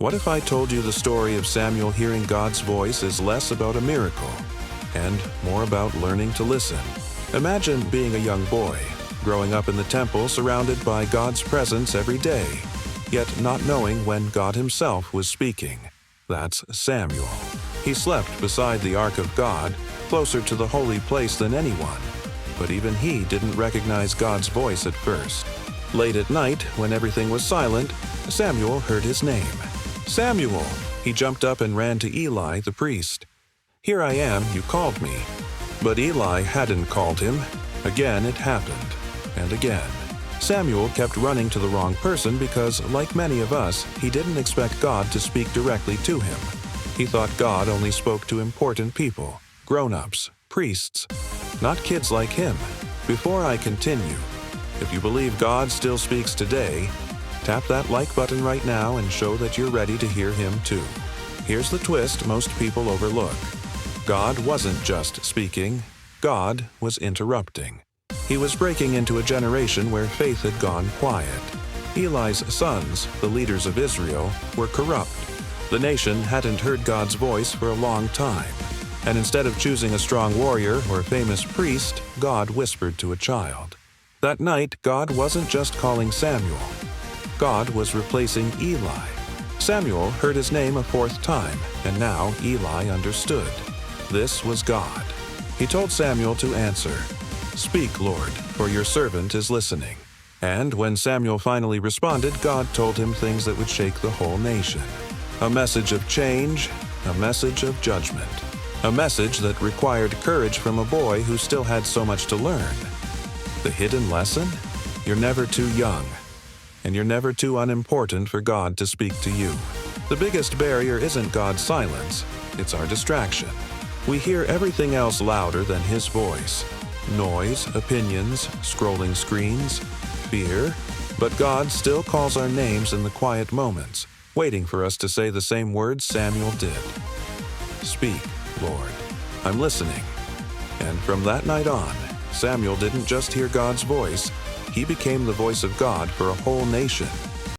What if I told you the story of Samuel hearing God's voice is less about a miracle and more about learning to listen? Imagine being a young boy, growing up in the temple surrounded by God's presence every day, yet not knowing when God himself was speaking. That's Samuel. He slept beside the ark of God, closer to the holy place than anyone. But even he didn't recognize God's voice at first. Late at night, when everything was silent, Samuel heard his name. "Samuel!" He jumped up and ran to Eli, the priest. "Here I am, you called me." But Eli hadn't called him. Again it happened, and again. Samuel kept running to the wrong person because, like many of us, he didn't expect God to speak directly to him. He thought God only spoke to important people, grown-ups, priests, not kids like him. Before I continue, if you believe God still speaks today, tap that like button right now and show that you're ready to hear him too. Here's the twist most people overlook. God wasn't just speaking, God was interrupting. He was breaking into a generation where faith had gone quiet. Eli's sons, the leaders of Israel, were corrupt. The nation hadn't heard God's voice for a long time, and instead of choosing a strong warrior or famous priest, God whispered to a child. That night, God wasn't just calling Samuel. God was replacing Eli. Samuel heard his name a fourth time, and now Eli understood. This was God. He told Samuel to answer, "Speak, Lord, for your servant is listening." And when Samuel finally responded, God told him things that would shake the whole nation. A message of change, a message of judgment. A message that required courage from a boy who still had so much to learn. The hidden lesson? You're never too young, and you're never too unimportant for God to speak to you. The biggest barrier isn't God's silence, it's our distraction. We hear everything else louder than his voice. Noise, opinions, scrolling screens, fear. But God still calls our names in the quiet moments, waiting for us to say the same words Samuel did. "Speak, Lord. I'm listening." And from that night on, Samuel didn't just hear God's voice, he became the voice of God for a whole nation.